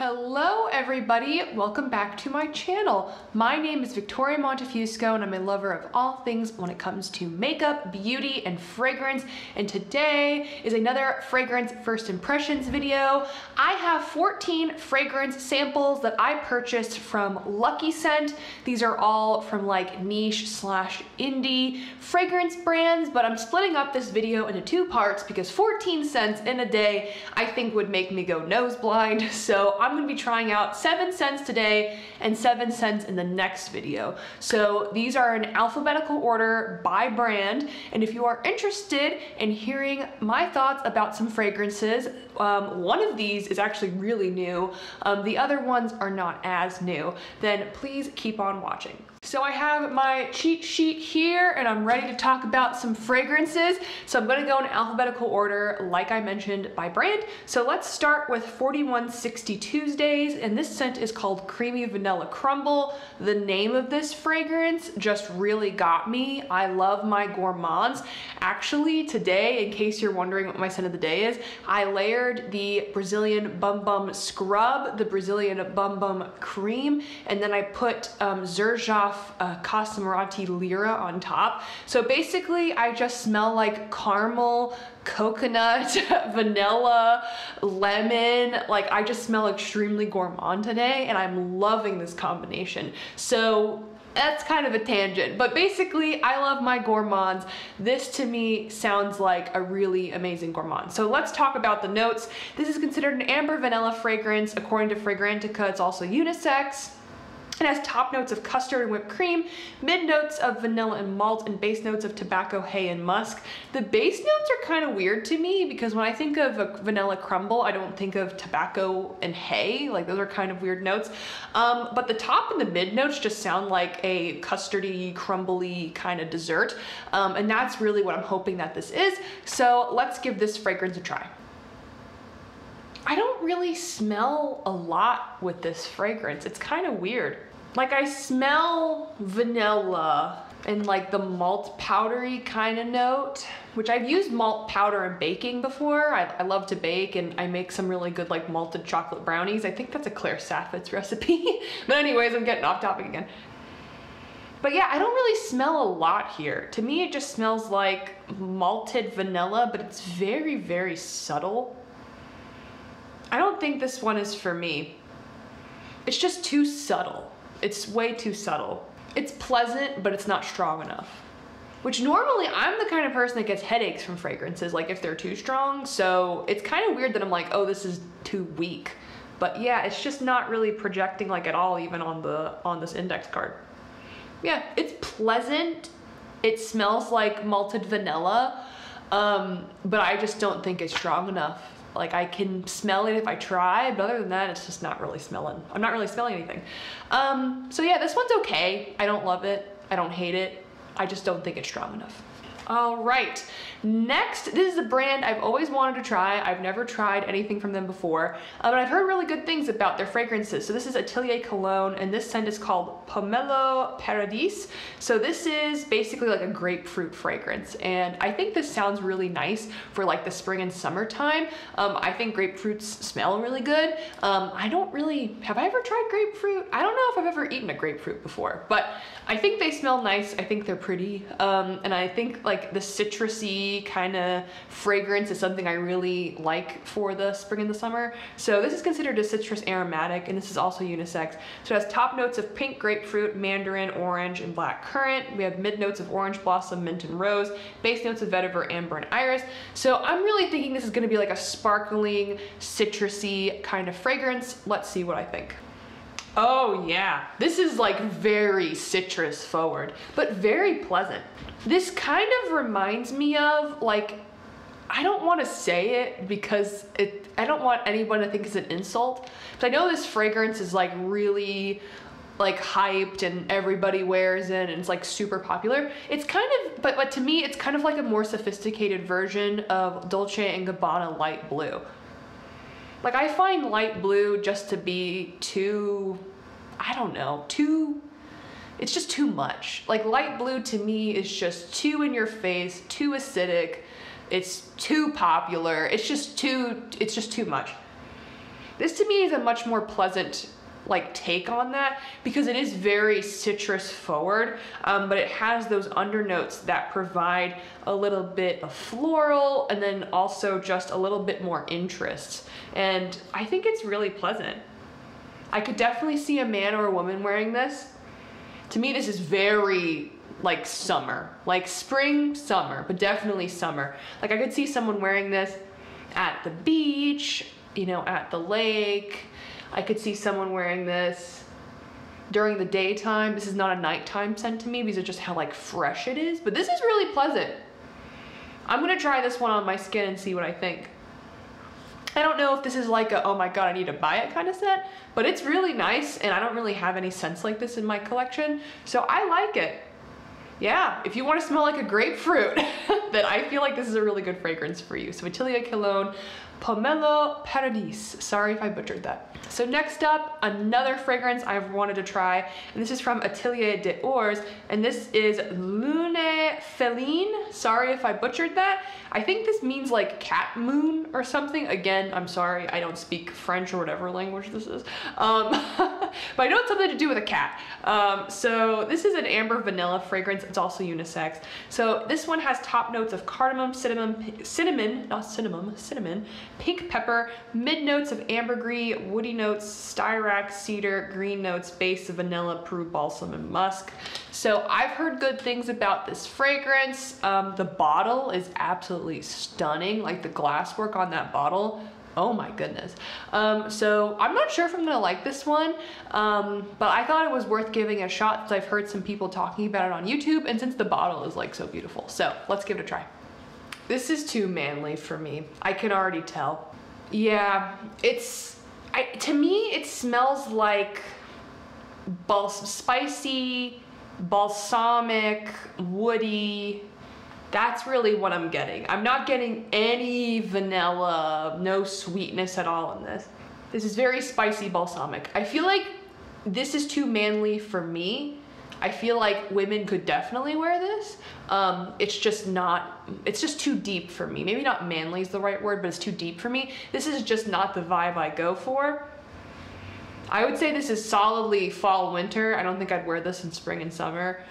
Hello everybody, welcome back to my channel. My name is Victoria Montefusco and I'm a lover of all things when it comes to makeup, beauty, and fragrance. And today is another fragrance first impressions video. I have 14 fragrance samples that I purchased from Lucky Scent. These are all from like niche slash indie fragrance brands, but I'm splitting up this video into two parts because 14 scents in a day I think would make me go nose blind. So I'm gonna be trying out 7 scents today and 7 scents in the next video. So these are in alphabetical order by brand. And if you are interested in hearing my thoughts about some fragrances, one of these is actually really new. The other ones are not as new. Then please keep on watching. So I have my cheat sheet here and I'm ready to talk about some fragrances. So I'm gonna go in alphabetical order, like I mentioned, by brand. So let's start with 4160 Tuesdays, and this scent is called Creamy Vanilla Crumble. The name of this fragrance just really got me. I love my gourmands. Actually, today, in case you're wondering what my scent of the day is, I layered the Brazilian Bum Bum Scrub, the Brazilian Bum Bum Cream, and then I put Xerjoff Casa Mirati Lira on top. So basically I just smell like caramel, coconut, vanilla, lemon. Like I just smell extremely gourmand today and I'm loving this combination. So that's kind of a tangent, but basically I love my gourmands. This to me sounds like a really amazing gourmand. So let's talk about the notes. This is considered an amber vanilla fragrance. According to Fragrantica, it's also unisex. It has top notes of custard and whipped cream, mid notes of vanilla and malt, and base notes of tobacco, hay, and musk. The base notes are kind of weird to me because when I think of a vanilla crumble, I don't think of tobacco and hay. Like those are kind of weird notes. But the top and the mid notes just sound like a custardy, crumbly kind of dessert. And that's really what I'm hoping that this is. So let's give this fragrance a try. I don't really smell a lot with this fragrance. It's kind of weird. Like I smell vanilla and like the malt powdery kind of note, which I've used malt powder in baking before. I love to bake and I make some really good like malted chocolate brownies. I think that's a Claire Saffitz recipe. But anyways, I'm getting off topic again. But yeah, I don't really smell a lot here. To me, it just smells like malted vanilla, but it's very, very subtle. I don't think this one is for me. It's just too subtle. It's way too subtle. It's pleasant, but it's not strong enough. Which normally I'm the kind of person that gets headaches from fragrances, like if they're too strong. So it's kind of weird that I'm like, oh, this is too weak. But yeah, it's just not really projecting like at all, even on this index card. Yeah, it's pleasant. It smells like malted vanilla, but I just don't think it's strong enough. Like I can smell it if I try, but other than that, it's just not really smelling. I'm not really smelling anything. So yeah, this one's okay. I don't love it. I don't hate it. I just don't think it's strong enough. All right, next, this is a brand I've always wanted to try. I've never tried anything from them before, but I've heard really good things about their fragrances. So this is Atelier Cologne, and this scent is called Memo Paris. So this is basically like a grapefruit fragrance, and I think this sounds really nice for like the spring and summertime. I think grapefruits smell really good. I don't really, have I ever tried grapefruit? I don't know if I've ever eaten a grapefruit before, but I think they smell nice. I think they're pretty, and I think like the citrusy kind of fragrance is something I really like for the spring and the summer. So this is considered a citrus aromatic, and this is also unisex. So it has top notes of pink grapefruit, mandarin, orange, and black currant. We have mid notes of orange blossom, mint, and rose, base notes of vetiver, amber, and iris. So I'm really thinking this is gonna be like a sparkling, citrusy kind of fragrance. Let's see what I think. Oh yeah, this is like very citrus forward, but very pleasant. This kind of reminds me of like, I don't want to say it because I don't want anyone to think it's an insult, but I know this fragrance is like really like hyped and everybody wears it and it's like super popular. It's kind of, but to me, it's kind of like a more sophisticated version of Dolce & Gabbana Light Blue. Like I find light blue just to be too, I don't know, it's just too much. Like light blue to me is just too in your face, too acidic, it's too popular, it's just too much. This to me is a much more pleasant like take on that, because it is very citrus forward, but it has those undernotes that provide a little bit of floral and then also just a little bit more interest. And I think it's really pleasant. I could definitely see a man or a woman wearing this. To me, this is very like summer, like spring, summer, but definitely summer. Like I could see someone wearing this at the beach, you know, at the lake. I could see someone wearing this during the daytime. This is not a nighttime scent to me because of just how like fresh it is, but this is really pleasant. I'm gonna try this one on my skin and see what I think. I don't know if this is like a, oh my God, I need to buy it kind of scent, but it's really nice and I don't really have any scents like this in my collection, so I like it. Yeah, if you want to smell like a grapefruit, then I feel like this is a really good fragrance for you. So Atelier Cologne, Memo Paris. Sorry if I butchered that. So next up, another fragrance I've wanted to try, and this is from Atelier des Ors, and this is Lune Feline. Sorry if I butchered that. I think this means like cat moon or something. Again, I'm sorry, I don't speak French or whatever language this is. But I know it's something to do with a cat. So this is an amber vanilla fragrance. It's also unisex. So this one has top notes of cardamom, cinnamon, pink pepper, mid notes of ambergris, woody notes, styrax, cedar, green notes, base of vanilla, peru balsam, and musk. So I've heard good things about this fragrance. The bottle is absolutely stunning. Like the glasswork on that bottle, oh my goodness. So I'm not sure if I'm gonna like this one, but I thought it was worth giving a shot since I've heard some people talking about it on YouTube and since the bottle is like so beautiful. So let's give it a try. This is too manly for me. I can already tell. Yeah, to me, it smells like spicy, balsamic, woody. That's really what I'm getting. I'm not getting any vanilla, no sweetness at all in this. This is very spicy balsamic. I feel like this is too manly for me. I feel like women could definitely wear this. It's just too deep for me. Maybe not manly is the right word, but it's too deep for me. This is just not the vibe I go for. I would say this is solidly fall, winter. I don't think I'd wear this in spring and summer.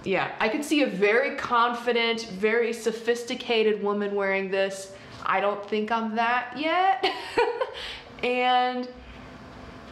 Yeah, I could see a very confident, very sophisticated woman wearing this. I don't think I'm that yet. And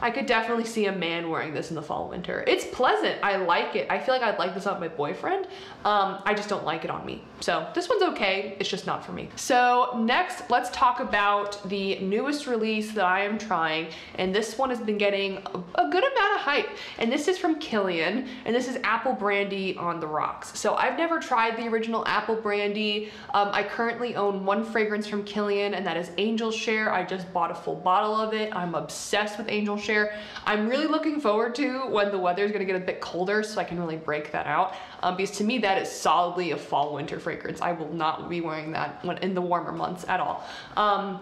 I could definitely see a man wearing this in the fall, winter. It's pleasant, I like it. I feel like I'd like this on my boyfriend. I just don't like it on me. So this one's okay, it's just not for me. So next, let's talk about the newest release that I am trying. And this one has been getting a good amount of hype. And this is from Kilian, and this is Apple Brandy on the Rocks. So I've never tried the original Apple Brandy. I currently own one fragrance from Kilian, and that is Angel Share. I just bought a full bottle of it. I'm obsessed with Angel Share. I'm really looking forward to when the weather is going to get a bit colder so I can really break that out, because to me that is solidly a fall winter fragrance. I will not be wearing that in the warmer months at all.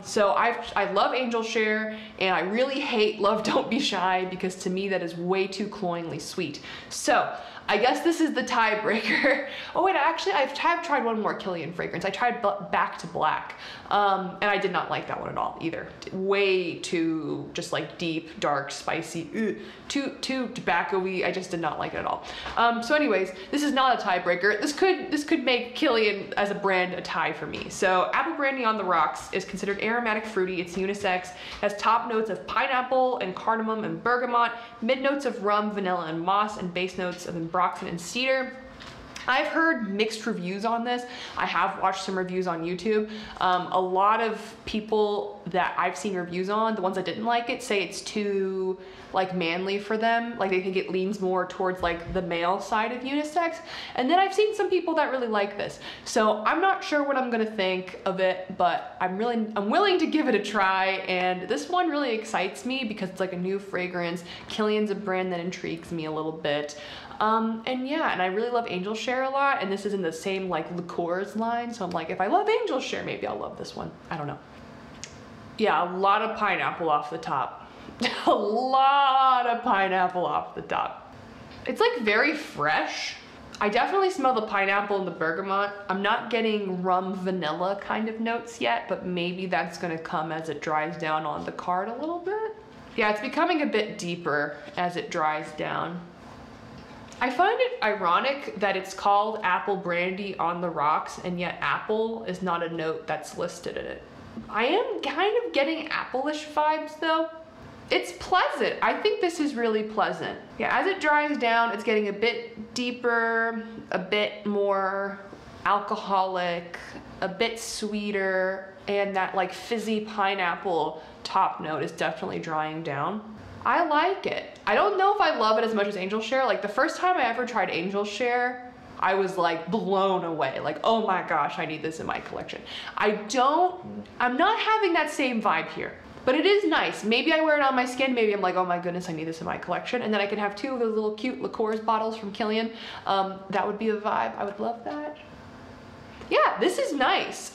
So I love Angel Share, and I really hate Love Don't Be Shy because to me that is way too cloyingly sweet. So I guess this is the tiebreaker. Oh wait, actually I've tried one more Kilian fragrance. I tried Back to Black, and I did not like that one at all either. Way too just like deep, dark, spicy, too tobacco-y. I just did not like it at all. So anyways, this is not a tiebreaker. This could make Kilian as a brand a tie for me. So Apple Brandy on the Rocks is considered aromatic fruity. It's unisex. Has top notes of pineapple and cardamom and bergamot, mid notes of rum, vanilla, and moss, and base notes of ambroxan and cedar. I've heard mixed reviews on this. I have watched some reviews on YouTube. A lot of people that I've seen reviews on, the ones that didn't like it, say it's too like manly for them. Like they think it leans more towards like the male side of unisex. And then I've seen some people that really like this. So I'm not sure what I'm gonna think of it, but I'm willing to give it a try. And this one really excites me because it's like a new fragrance. Kilian's a brand that intrigues me a little bit. And yeah, and I really love Angel Share a lot, and this is in the same like liqueurs line, so I'm like, if I love Angel Share, maybe I'll love this one. I don't know. Yeah, a lot of pineapple off the top. A lot of pineapple off the top. It's like very fresh. I definitely smell the pineapple and the bergamot. I'm not getting rum vanilla kind of notes yet, but maybe that's gonna come as it dries down on the card a little bit. Yeah, it's becoming a bit deeper as it dries down. I find it ironic that it's called apple brandy on the rocks, and yet apple is not a note that's listed in it. I am kind of getting apple-ish vibes though. It's pleasant. I think this is really pleasant. Yeah, as it dries down, it's getting a bit deeper, a bit more alcoholic, a bit sweeter, and that like fizzy pineapple top note is definitely drying down. I like it. I don't know if I love it as much as Angel Share. Like the first time I ever tried Angel Share, I was like blown away. Like, oh my gosh, I need this in my collection. I'm not having that same vibe here, but it is nice. Maybe I wear it on my skin. Maybe I'm like, oh my goodness, I need this in my collection. And then I can have 2 of those little cute liqueurs bottles from Kilian. That would be a vibe. I would love that. Yeah, this is nice.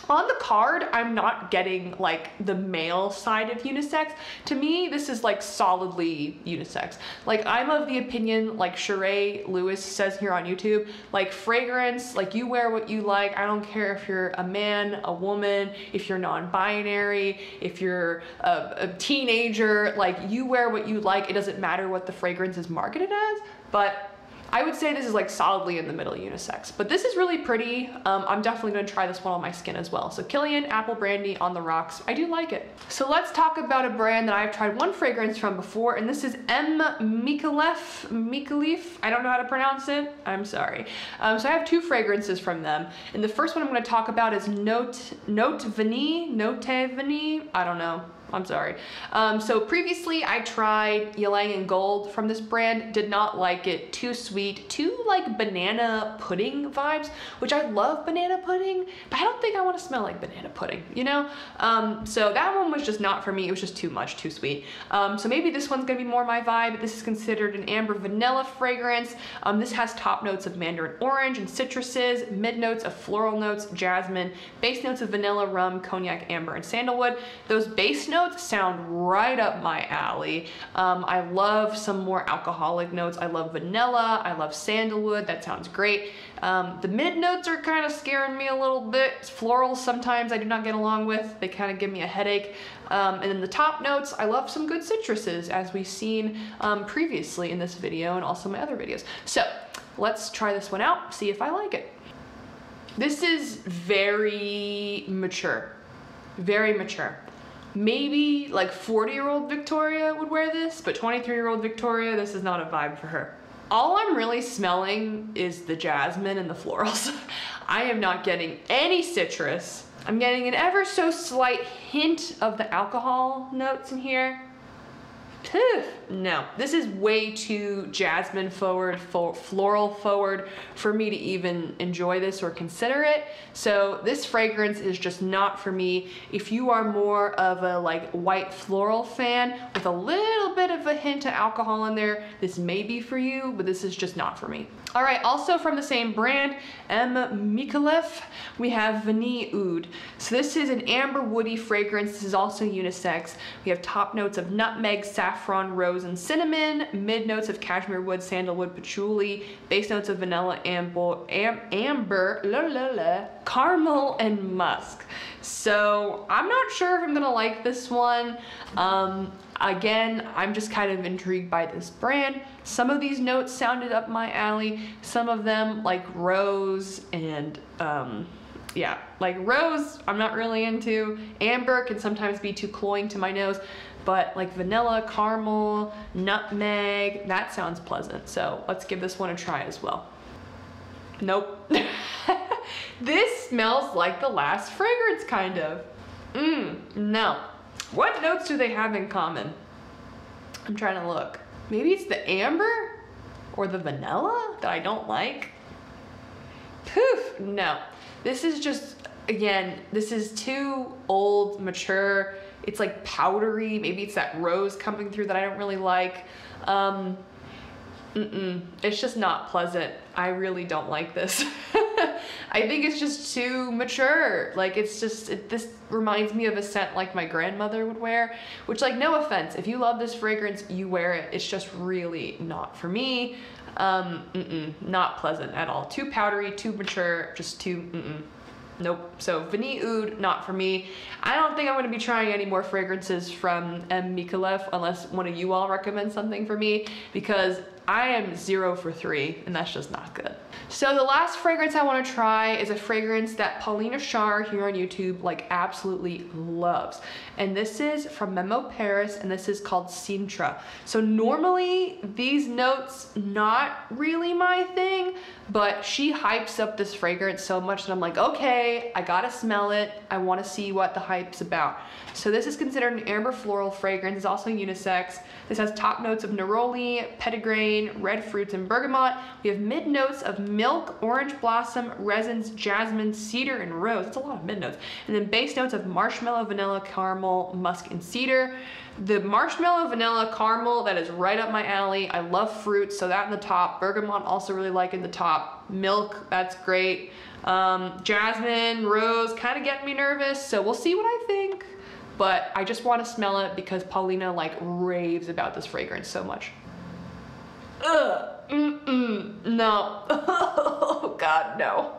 On the card, I'm not getting like the male side of unisex. To me, this is like solidly unisex. Like I'm of the opinion, like Sheree Lewis says here on YouTube, like fragrance, like you wear what you like. I don't care if you're a man, a woman, if you're non-binary, if you're a teenager, like you wear what you like. It doesn't matter what the fragrance is marketed as, but I would say this is like solidly in the middle unisex, but this is really pretty. I'm definitely gonna try this one on my skin as well. So Kilian Apple Brandy on the rocks. I do like it. So let's talk about a brand that I've tried one fragrance from before, and this is Micallef. I don't know how to pronounce it. I'm sorry. So I have 2 fragrances from them, and the first one I'm gonna talk about is Note Vanille. I don't know. I'm sorry. So previously I tried Ylang and Gold from this brand, did not like it. Too sweet, too like banana pudding vibes, which I love banana pudding, but I don't think I want to smell like banana pudding, you know? So that one was just not for me. It was just too much, too sweet. So maybe this one's gonna be more my vibe. This is considered an amber vanilla fragrance. This has top notes of mandarin orange and citruses, mid notes of floral notes, jasmine, base notes of vanilla, rum, cognac, amber, and sandalwood. Those base notes sound right up my alley. I love some more alcoholic notes. I love vanilla. I love sandalwood. That sounds great. The mid notes are kind of scaring me a little bit. Florals sometimes I do not get along with. They kind of give me a headache. And then the top notes, I love some good citruses, as we've seen previously in this video and also my other videos. So let's try this one out, see if I like it. This is very mature. Very mature. Maybe like 40-year-old Victoria would wear this, but 23-year-old Victoria, this is not a vibe for her. All I'm really smelling is the jasmine and the florals. I am not getting any citrus. I'm getting an ever so slight hint of the alcohol notes in here. No, this is way too jasmine forward, floral forward for me to even enjoy this or consider it. So this fragrance is just not for me. If you are more of a like white floral fan with a little bit of a hint of alcohol in there, this may be for you, but this is just not for me. All right, also from the same brand, Micallef, we have Vanille Oud. So this is an amber woody fragrance. This is also unisex. We have top notes of nutmeg, saffron, rose, and cinnamon, mid notes of cashmere wood, sandalwood, patchouli, base notes of vanilla, amber, caramel, and musk. So I'm not sure if I'm gonna like this one. Again, I'm just kind of intrigued by this brand. Some of these notes sounded up my alley. Some of them, like rose and yeah, like rose, I'm not really into. Amber can sometimes be too cloying to my nose, but like vanilla, caramel, nutmeg, that sounds pleasant. So let's give this one a try as well. Nope. This smells like the last fragrance, kind of. No. What notes do they have in common? I'm trying to look. Maybe it's the amber or the vanilla that I don't like. Poof, no. This is just, again, this is too old, mature. It's like powdery. Maybe it's that rose coming through that I don't really like. It's just not pleasant. I really don't like this. I think it's just too mature. Like it's just, this reminds me of a scent like my grandmother would wear, which, like, no offense, if you love this fragrance, you wear it. It's just really not for me. Not pleasant at all. Too powdery, too mature, just too, nope. So Vanille Oud, not for me. I don't think I'm going to be trying any more fragrances from Micallef unless one of you all recommends something for me, because I am 0 for 3 and that's just not good. So the last fragrance I want to try is a fragrance that Paulina Char here on YouTube like absolutely loves. And this is from Memo Paris, and this is called Cintra. So normally these notes, not really my thing, but she hypes up this fragrance so much that I'm like, okay, I gotta smell it. I want to see what the hype's about. So this is considered an amber floral fragrance. It's also unisex. This has top notes of neroli, petitgrain, red fruits, and bergamot. We have mid notes of milk, orange blossom, resins, jasmine, cedar, and rose. That's a lot of mid notes. And then base notes of marshmallow, vanilla, caramel, musk, and cedar. The marshmallow, vanilla, caramel, that is right up my alley. I love fruits, so that in the top. Bergamot, also really like in the top. Milk, that's great. Jasmine, rose, kind of getting me nervous, so we'll see what I think. But I just want to smell it because Paulina like raves about this fragrance so much. Ugh, no. Oh God, no.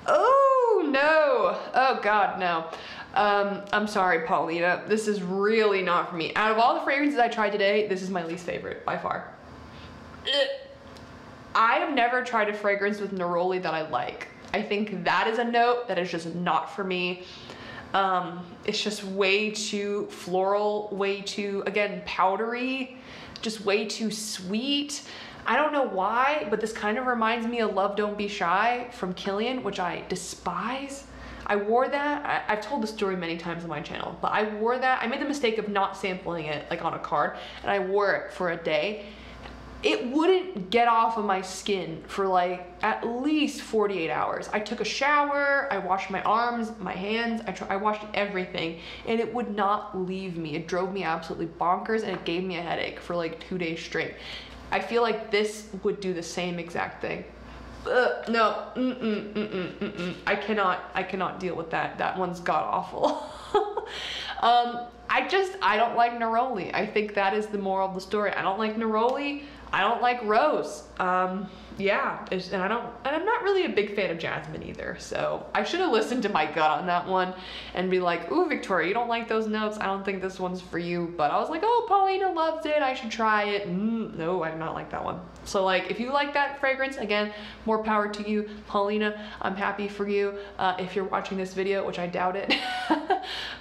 Oh no. Oh God, no. I'm sorry, Paulina. This is really not for me. Out of all the fragrances I tried today, this is my least favorite by far. I have never tried a fragrance with neroli that I like. I think that is a note that is just not for me. It's just way too floral, way too, again, powdery, just way too sweet. I don't know why, but this kind of reminds me of Love Don't Be Shy from Kilian, which I despise. I wore that, I've told the story many times on my channel, but I wore that, I made the mistake of not sampling it like on a card, and I wore it for a day. It wouldn't get off of my skin for like at least 48 hours. I took a shower, I washed my arms, my hands, I washed everything, and it would not leave me. It drove me absolutely bonkers, and it gave me a headache for like 2 days straight. I feel like this would do the same exact thing. No, I cannot deal with that. That one's god awful. I don't like neroli. I think that is the moral of the story. I don't like neroli. I don't like rose. Yeah, and I'm not really a big fan of jasmine either. So I should have listened to my gut on that one and be like, ooh, Victoria, you don't like those notes. I don't think this one's for you. But I was like, oh, Paulina loves it. I should try it. No, I do not like that one. So like, if you like that fragrance, again, more power to you, Paulina. I'm happy for you. If you're watching this video, which I doubt it,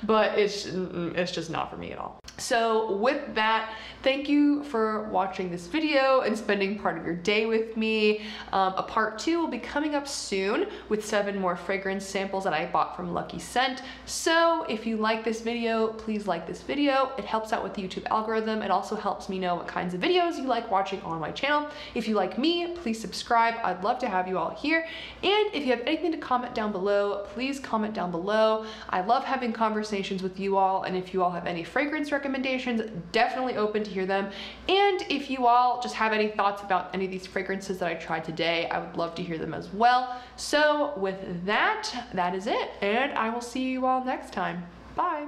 but it's just not for me at all. So with that, thank you for watching this video and spending part of your day with me. A part 2 will be coming up soon with 7 more fragrance samples that I bought from Lucky Scent. So if you like this video, please like this video. It helps out with the YouTube algorithm. It also helps me know what kinds of videos you like watching on my channel. If you like me, please subscribe. I'd love to have you all here. And if you have anything to comment down below, please comment down below. I love having conversations with you all, and if you all have any fragrance recommendations, definitely open to hear them. And if you all just have any thoughts about any of these fragrances that I tried today, I would love to hear them as well. So with that, that is it, and I will see you all next time. Bye.